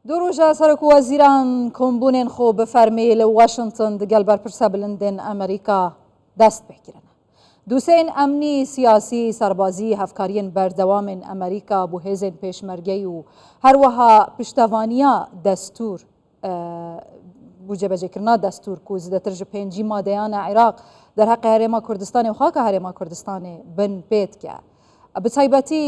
دروجا سرک وزیران کۆمبوونێن خۆ بەفەرمی لە واشنگتن دەگەڵ بەرپرسە بلندن ئەمریکا دەست پێکردن. دووسێن ئەمنی سیاسی سەربازی هەفکاریên بەردەوامên ئەمریکا بۆ هێزên پێشمەرگەی و هەروەها پشتەوانیە دەستور بۆ جێبەجێکردنا دەستور و زیاتر ji پێنجی مادەیانە عێراق دەرهەقی هەرێما کوردستانی و خاکە هەرێما کوردستانی بن پێتکە. بتایبەتی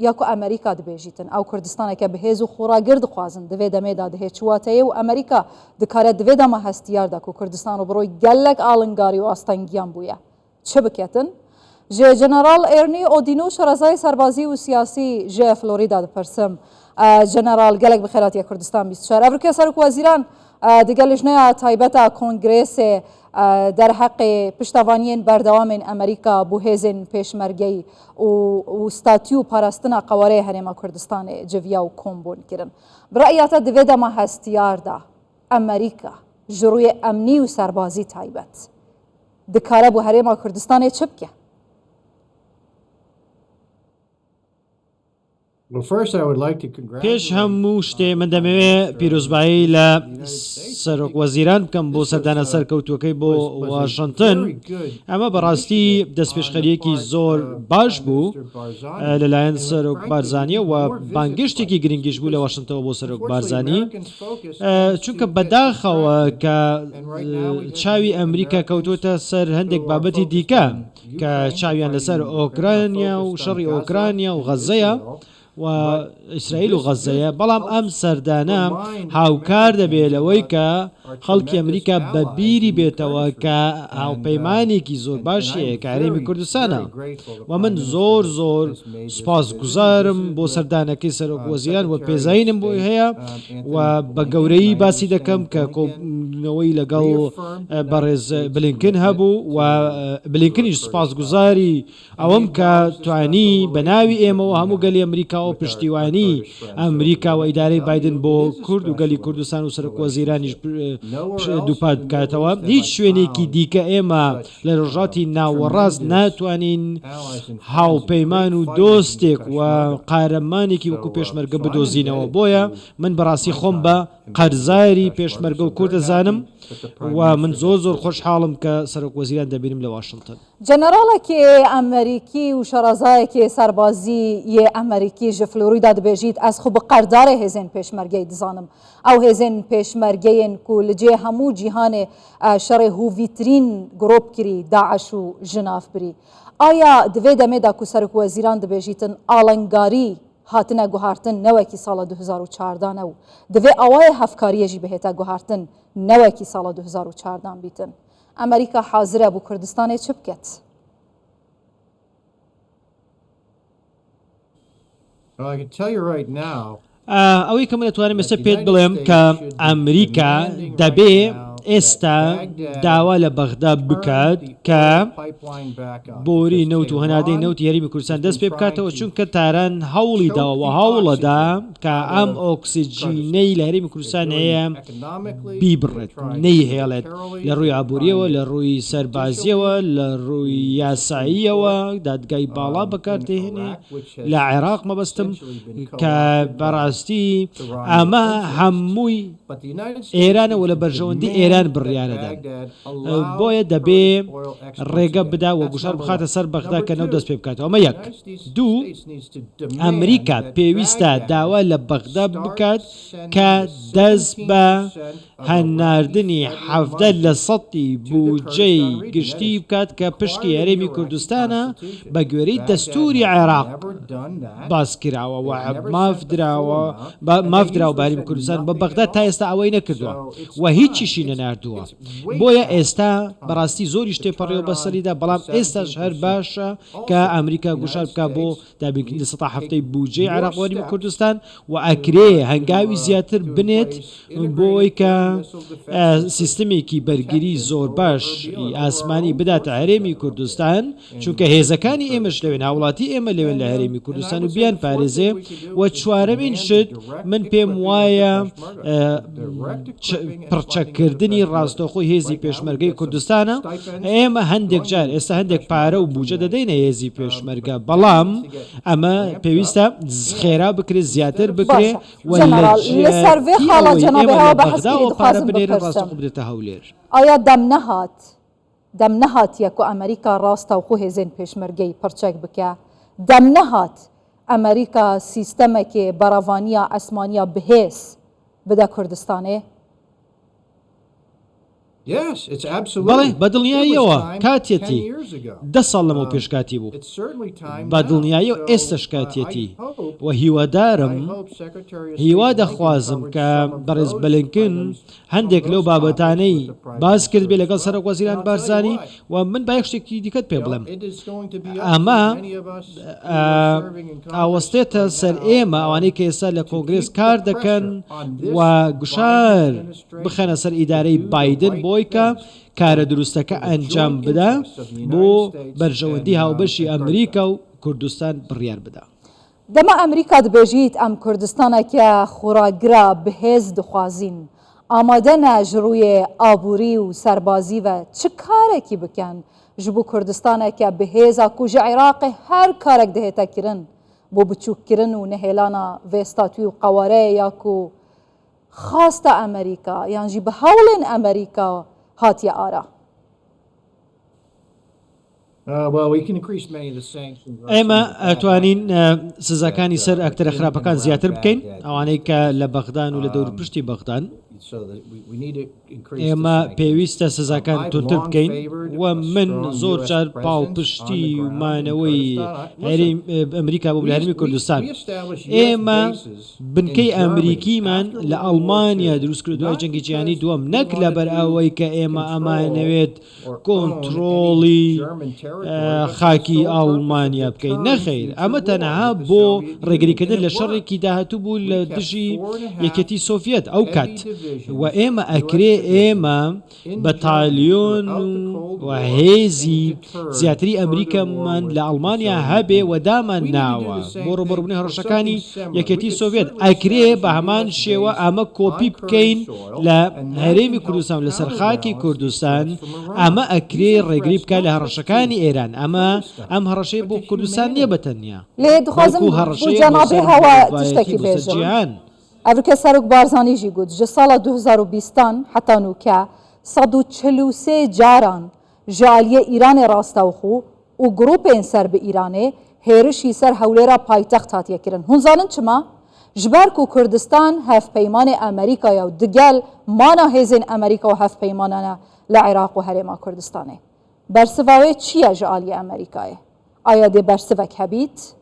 یاکو ئەمریکا دەبێژیتن ئەو کوردستانێکە بەهێز و خۆراگر دخوازن دەوێ دەمێدا دەهێت چواتەیە و ئەمریکا دکارێت دەوێ دەمە هەستیاردا و کوردستان و بڕۆی گەلک ئاڵنگاری و ئاستەنگیان بووە چ بکەتن؟ ژێ جەنەرال ئێرنی ئۆدینۆ شەرەزای سەربازی و سیاسی ژێ فلۆریدا دەپرسم جەنەرال گەلک بخێراتیە کوردستان 24 ئەڤرکێ سەرک وەزیران دەگەلیژنەیە تایبەتە کۆنگرێسێ دەرهەقی پشتەوانیên بەردەوامên ئەمریکا بۆ هێزên پێشمەرگەی و ستاتی و پاراستنا قەوارەی هەرێما کوردستانی جڤیا و کۆمبۆنکردن. برایەتە دەوێ دەمە هەستیاردا ئەمریکا ji ڕووی ئەمنی و سەربازی تایبەت دکارە بۆ هەرێما کوردستانی چ بکە؟ پێش هەموو شتێ من دەمەوێت پیرۆزبایی لە سەرۆک وەزیران بکەم بۆ سەردانە سەرکەوتوەکەی بۆ واشنگتن. ئەمە بەڕاستی دەستپێشخەریەکی زۆر باش بوو لەلایەن سەرۆک بارزانیە و بانگشتێکی گرنگیش بوو لە واشنگتنەوە بۆ سەرۆک بارزانی، چونکە بەداخەوە کە چاوی ئەمریکا کەوتوتە سەر هەندێک بابەتی دیکە کە چاویان لەسەر ئۆکرانیا و شەڕی ئۆکرانیا و غەزەیە و ئیسرائیل و غەزەیە، بەڵام ئەم سەردانە هاوکار دەبێت لەوەی کە خەڵکی ئەمریکا بە بیری بێتەوە کە هاوپەیمانێکی زۆر باشیەیە کە هەرێمی کوردستانە و من زۆر سوپاسگوزارم بۆ سەردانەکەی سەرۆک وەزیران و پێزاینم بۆی هەیە و بە گەورەی باسی دەکەم کە کۆبوونەوەی لەگەڵ بەڕێز بلینکن هەبوو و بلینکنیش سوپاسگوزاری ئەوەم کە توانی بە ناوی ئێمەوە هەموو گەلی ئەمریکا و پشتیوانی ئەمریکا و ئیدارەی بایدن بۆ کورد و گەلی کوردستان و سەرۆک وەزیرانیش دووپات بکاتەوە. هیچ شوێنێکی دیکە ئێمە لە ڕۆژاتی ناوەڕاست ناتوانین هاوپەیمان و دۆستێک و قارەمانێکی وەکو پێشمەرگە بدۆزینەوە. بۆیە من بەڕاستی خۆم بە قەرزاری پێشمەرگە و کورد دەزانم و من زۆر خۆشحاڵم کە سەرۆک وەزیران دەبینم لە واشنگتن. جەنەرالێکی ئەمریکی و شەرەزایەکی سەربازی یێ ئەمریکی ji فلۆریدا دەبێژیت ئەس خۆ بە قەردارێ هێزên پێشمەرگەی دزانم ئەو هێزên پێشمەرگەیên ku li cê hemû cîhanê şerê hûvîtirîn girop kirî Daeş û jinav birî. Aya divê demê da ku serok wezîran dibêjîtin alengarî hatine guhartin newekî sala 2014 new divê awayê hevkariyê jî bihête guhartin newekî sala 2014 bîtin. ئەمریکا حازرە بۆ کوردستانی چ بکەت؟ ئەوەی کە من دەتوانم ئێستا پێت بڵێم کە ئەمریکا دەبێ ئێستا داوا لە بەغدا بکات کە بۆری نەوت و هەنادەی نەوتی هەرێمی کوردستان دەست پێ بکاتەوە، چونکە تاران هەوڵی داوە هەوڵەدا کە ئەم ئۆکسیجینەی لە هەرێمی کوردستان هەیە بیبڕێت نەیهێڵێت لە ڕووی ئابووریەوە، لە ڕووی سەربازیەوە، لە ڕووی یاساییەوە دادگای باڵا بەکاردێهێنێ لە عێراق مەبەستم کە بەڕاستی ئەمە هەمووی ئێرانەوە لە بەرژەوەندی ئێران بڕیارەدا. بۆیە دەبێ ڕێگە بدا و گوشار بخاتە سەر بەغدا کە نەو دەست پێ بکاتەوە. ئەمە یەک. دوو، ئەمریکا پێویستە داوا لە بەغدا بکات کە دەست بە هەناردنی 17% بودجەی گشتی بکات کە پشکی هەرێمی کوردستانە بە گوێرەی دەستوری عێراق باس کراوە و ماف دراوە بە هەرێمی کوردستان بە بەغدا تا ئێستا ئەوەی نەکردووە و هیچیشی نەناردووە. بۆیە ئێستا بەڕاستی زۆری شتێپەڕێەوە بەسەریدا، بەڵام ئێستاش هەر باشە کە ئەمریکا گوشار بکات بۆ دابینکردنی 17% بودجەی عێراق و هەرێمی کوردستان و ئەکرێ هەنگاوی زیاتر بنێت بۆی کە سیستمێکی بەرگری زۆر باش ئاسمانی بداتە هەرێمی کوردستان، چونکە هێزەکانی ئێمەش لەوێن، هاوڵاتی ئێمە لەوێن لە هەرێمی کوردستان و بیان پارێزێ. و چوارەمین شت من پێم وایە پڕچەکردنی بینی ڕاستەوخۆی هێزی پێشمەرگەی کوردستانە ئێمە هەندێک جار ئێستا هەندێک پارە و بوجە دەدەینە هێزی پێشمەرگە بەڵام ئەمە پێویستە خێرا بکرێت زیاتر بکرێت لەسەروێ خاڵە جەنابەوە بە حەسکی دخوازم بێتە هەولێر ئایا دەم نەهات یەک و ئەمریکا ڕاستەوخۆ هێزên پێشمەرگەی پڕچەک بکە دەم نەهات ئەمریکا سیستەمێکێ بەڕەوانیە ئەسمانیا بەهێز بدە کوردستانێ بەڵێ بەدڵنیاییەوە کاتێتی 10 ساڵ لەمەوە پێشکاتی بوو بەدڵنیایی و ئێستش کاتێتی و هیوا دەخوازم کە بەڕێز بلینکن هەندێک لەو بابەتانەی باز کرد بێ لەگەڵ سەرۆک وەزیران بارزانی و من با یەک شتێکی دیکەت پێ بڵێم ئەمە ئاوەستێتە سەر ئێمە ئەوانەی کە ئێستا لە کۆنگرێس کار دەکەن و گوشار بخەنە سەر ئیدارەی بایدن بۆی کە کارە دروستەکە ئەنجام بدە بۆ بەرژەوەندی هاوبەشی ئەمریکا و کوردستان بڕیار بدە دەما ئەمریکا دەبێژیت ئەم کوردستانێکە خوراگرا بەهێز دخوازین ئامادە ناژڕوویە ئابووری و سەربازی و چ کارێکی بکەن ji bo Kurdistaneke bihêza ku ji Iraqê her karek dihête kirin bo biçûkkirin û nehêlana vê statû qewareyê ya ku xasta Amerîka yan jî bi hewlên Amerîka hatiye ara. ئێمە ئەتوانین سزاکانی سەر ئەکتەرە خراپەکان زیاتر بکەین ئەوانەی کە لە بەغدان و لە دەوروپشتی بەغدان ئێمە پێویستە سزاکان تونتر بکەین و من زۆر جار پاڵپشتی و مانەوەی ئەمریکا بۆ هەرمی کوردستان ئێمە بنکەی ئەمریکیمان لە ئەڵمانیا دروست کرد دوای جەنگی جیهانی دووەم نەک لەبەر ئەوەی کە ئێمە ئەمانەوێت کۆنتڕۆڵی خاکی ئەڵمانیا بکەین نەخیر ئەمە تەنەها بۆ ڕێگریکردن لە شەڕێکی داهاتوو بوو لە دژی یەکێتی سۆڤیەت ئەو کات و ئێمە ئەکرێ ئێمە بەتالیۆن و هێزی زیاتری ئەمریکامان لە ئەڵمانیا هەبێ و دامان ناوە بۆ ڕوبەڕبوونی هەڕەشەکانی یەکێتی سۆڤیەت ئەکرێ بە هەمان شێوە ئەمە کۆپی بکەین لە هەرێمی کوردستان لەسەر خاکی کوردستان ئەمە ئەکرێ ڕێگری بکە لە هەڕەشەکانی ئێران ئەم هەڕەشەی بۆ کوردستان نییە بەتەنیا لێ دخوازم بۆ جەنابێ هەوا تشتێکی بێژم ئەڤکە سەرۆک بارزانیژی گوت ji sala 2020 heta nûke 143 caran ji aliyê Îranê rastewxû û grûpên ser bi Îranê hêrişî ser hewlêra paytext hatiye kirin. Hûn zanin çima? Ji ber ku Kurdistan hevpeymanê Amerîkaya û digel mana hêzên Amerîka û hevpeymanane li Iraq û Herêma Kurdistanê. Bersiva wê çi ye ji aliyê Amerîkayê? Aya dê bersivek hebît?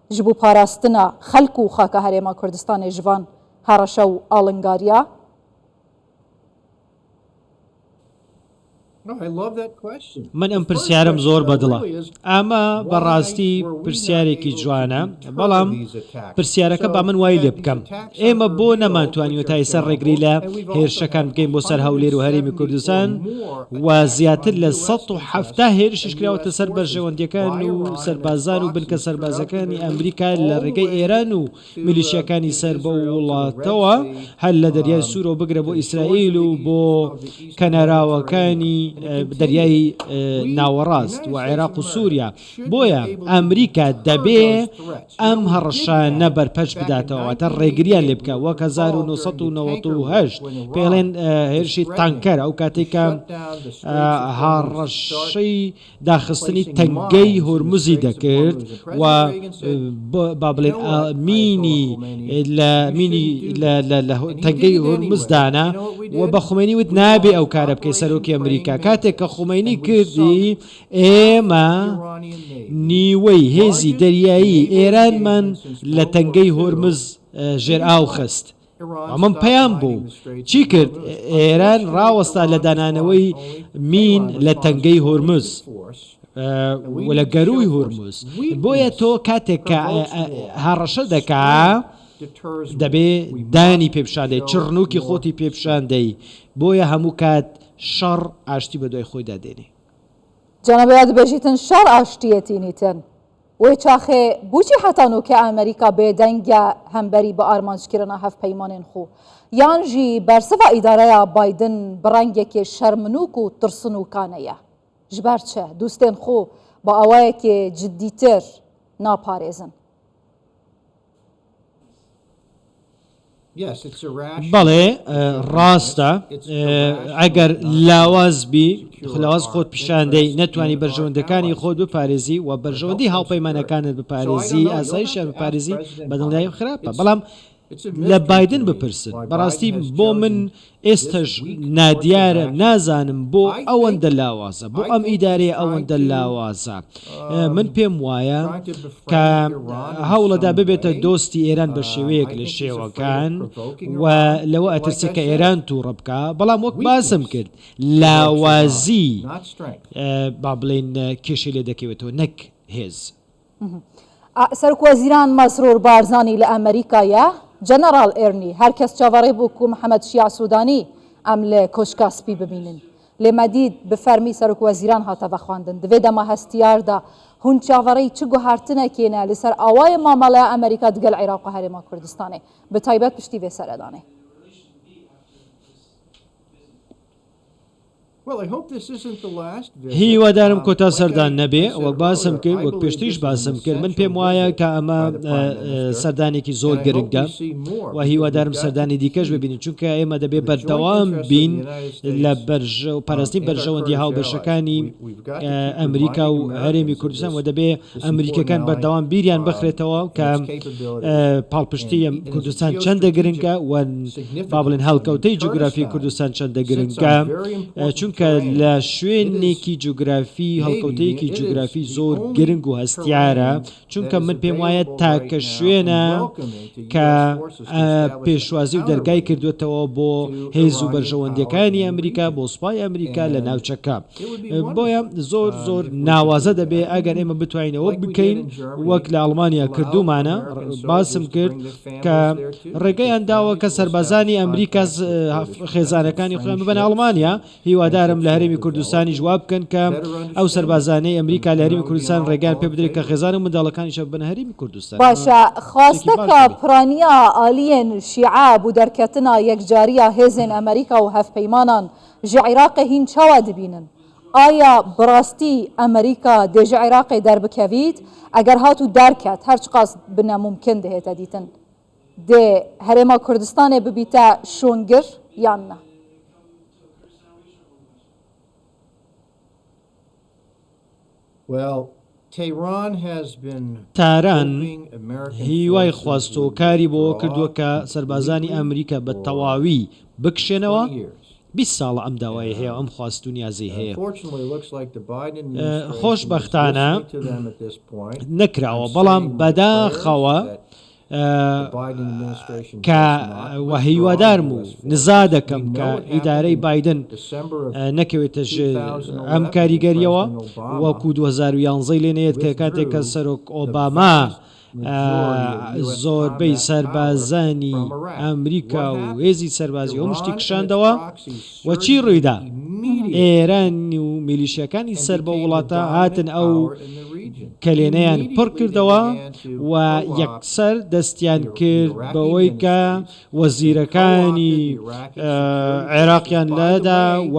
Ji bo parastina xelk û xaka Herêma Kurdistanê ji van هەڕەشە و ئاڵنگاریە؟ من ئەم پرسیارم زۆر بەدڵە ئەمە بەڕاستی پرسیارێکی جوانە بەڵام پرسیارەکە با من وای لێ بکەم ئێمە بۆ نەمانتوانیوە تا ئێستا ڕێگری لە هێرشەکان بکەین بۆ سەر هەولێر و هەرێمی کوردستان و زیاتر لە 170 هێرشیش کراوەتە سەر بەرژەوەندیەکان و سەربازان و بنکە سەربازەکانی ئەمریکا لە ڕێگەی ئێران و میلیشیەکانی سەر بە وڵاتەوە هەر لە دەریای سوورەوە بگرە بۆ ئیسرائیل و بۆ کەناراوەکانی دەریای ناوەڕاست و عێراق و سووریا بۆیە ئەمریکا دەبێ ئەم هەڕەشانە بەرپەش بداتەوە تا ڕێگریان لێ بکە وەک 1998 پێڵێن هێرشی تانکەر ئەو کاتێکە هەڕەشەی داخستنی تەنگەی هورموزی دەکرد و با بڵێن مینی لە تەنگەی هورمزدانە و بە خومێنی وت نابێ ئەو کارە بکەی سەرۆکی ئەمریکا کاتێک کە خومێنی کردی ئێمە نیوەی هێزی دەریایی ئێرانمان لە تەنگەی هۆرمز ژێر ئاو خست ئەمەم پەیام بوو چی کرد ئێران ڕاوەستا لە دانانەوەی مین لە تەنگەی هۆرمز و لە گەروی هۆرمز بۆیە تۆ کاتێک کە هەڕەشە دەکا دەبێ دانی پێپشاندەی چڕنووکی خۆتی پێپشاندەی بۆیە هەموو کات شەڕ ئاشتی بە دوای خۆی دادێنێ جەنابێ دەبێژیتن شەڕ ئاشتیەتی نیتن وچاخه بوچی حتانو که امریکا به دنگ همبری با آرمانج کرنا هف پیمانین خو یان جی برسفا اداره بایدن برنگه که شرمنوک و ترسنوکانه یا جبر چه دوستین خو با اوائه که جدیتر ناپارێزن. بەڵێ ڕاستە ئەگەر لاوازبی لاواز خۆت پیشاندەی نەتوانی بەرژەوەندەکانی خۆت بپارێزی و بەرژەوەندی هاوپەیمانەکانت بپارێزی ئاساییشیان بپارێزی بەدڵنیایی خراپە بەڵام لە بایدن بپرسن بەڕاستی بۆ من ئێستش نادیارە نازانم بۆ ئەوەندە لاوازە بۆ ئەم ئیدارەیە ئەوەندە لاوازە من پێم وایە کە هەوڵەدا ببێتە دۆستی ئێران بە شێوەیەک لە شێوەکان و لەوە ئەترسێت کە ئێران تووڕە بکە بەڵام وەک باسم کرد لاوازی با بڵێن کێشەی لێ دەکەوێتەوە نەک هێز. سەرۆکوەزیران مەسرور بارزانی لە ئەمریکایە جەنەڕال ئێرنی هەرکەس چاوەڕێ بوو کو محەممەد شیع سوودانی ئەم لە کۆشکا سپی ببینن لێمەدید بفەرمی سەرۆکوەزیران هاتەڤە خواندن دەوێ دەما هەستیاردا هون چاوەڕێی چ گوهارتنەکێنە لەسەر ئاوایە مامەڵەیە ئەمریکا دگەل عێراق و هەرێما کوردستانê bi تایبەت پشتی vê seredانê. هیوادارم کۆتا سەردان نەبێ وەک باسم کرد وەک پێشتریش باسم کرد من پێم وایە کە ئەمە سەردانێکی زۆر گرنگە و هیوادارم سەردانی دیکەش ببینین چونکە ئێمە دەبێ بەردەوام بین لە پاراستنی بەرژەوەندی هاوبەشەکانی ئەمریکا و هەرێمی کوردستان و دەبێ ئەمریکەکان بەردەوام بیریان بخرێتەوە کە پاڵپشتی کوردستان چەندە گرنگە و با بڵێن هەڵکەوتەی جوگرافی کوردستان چەندە گرنگە چونکە لە شوێنێکی جوگرافی هەڵکەوتەیەکی جوگرافی زۆر گرنگ و هەستیارە چونکە من پێم وایە تاکە شوێنە کە پێشوازی و دەرگای کردوێتەوە بۆ هێز و بەرژەوەندەکانی ئەمریکا بۆ سوپای ئەمریکا لە ناوچەکە بۆیە زۆر زۆر ناوازە دەبێ ئەگەر ئێمە بتوانینەوە بکەین وەک لە ئەڵمانیا کردومانە باسم کرد کە ڕێگەیان داوە کە سەربازانی ئەمریکا خێزانەکانی خۆیان ببەنە ئەڵمانیا هیوادارم لە هەرێمی کوردستانی جواب بکەن کە ئەو سەربازانەی ئەمریکا لە هەرێمی کوردستان ڕێگان پێ بدرێت کە خێزان و منداڵەکانیشە بنە هەرێمی کوردستان. باشە خواستەکە پرانیا ئالیێن شیعە بوو دەرکەتنا یەکجاریە هێزên ئەمریکا و هەفپەیمانان ji عێراقê hîn çawa dibînin ئایا بڕاستی ئەمریکا dê ji عێراقê derbikevît eger hat û derket her çi qas bine mumkin dihête dîtin dê herêma Kurdistanê bibîte şongir yan ne? تاران هیوای خواستۆکاری بۆ کردووە کە سەربازانی ئەمریکا بە تەواوی بکشێنەوە 20 ساڵە ئەم داوای هەیە ئەم خواست و نیازی هەیە خۆشبەختانە نەکراوە بەڵام بەداخەوە کە وهیوادارم و نزا دەکەم کە ئیدارەی بایدن نەکەوێتە ئەم کاریگەریەوە وەکو 2011 لێنێت کە کاتێک کە سەرۆک ئۆباما زۆربەی سەربازانی ئەمریکا و هێزی سەربازی هەموو شتی کشاندەوە وەچی ڕوویدا ئێران و میلیشیەکانی سەر بە وڵاتە هاتن ئەو کەلێنەیان پڕ کردەوە و یەکسەر دەستیان کرد بەوەی کە وەزیرەکانی عێراقیان لەدا و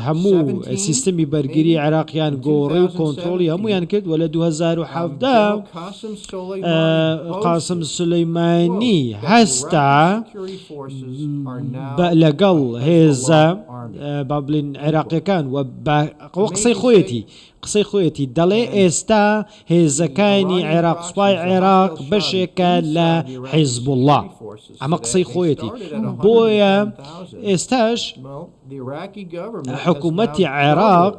هەموو سیستەمی بەرگری عێراقیان گۆڕی و کۆنتترۆلی هەمویان کرد و لە 2017 قاسم سولەیمانی هەستا لەگەڵ هێزە با بڵێن عێراقیەکان و قسەی خۆیەتی دەڵێ ئێستا هێزەکانی عێراق سوپای عێراق بەشێکە لە حیزبوڵڵا ئەمە قسەی خۆیەتی بۆیە ئێستاش حکوومەتی عێراق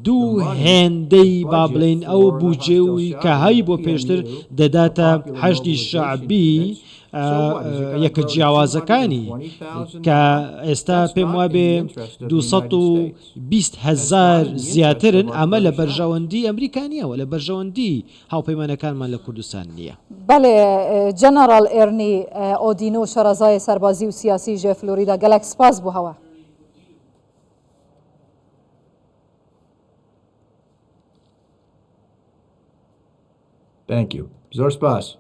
دوو هێندەی با بڵێن ئەو بوجێوی کە هەی بۆ پێشتر دەداتە حەشدی شەعبی یەکە جیاوازەکانی کە ئێستا پێم وابێ 220,000 زیاترن ئەمە لە بەرژەوەندی ئەمریکانیەوە لە بەرژەوەندی هاوپەیمانەکانمان لە کوردستان نییە. بەڵێ جەنەڕال ئێرنی ئۆدینۆ شەرەزای سەربازی و سیاسی ژێ فلۆریدا گەلێک سپاس بووەوە. Thank you. زۆر سپاس.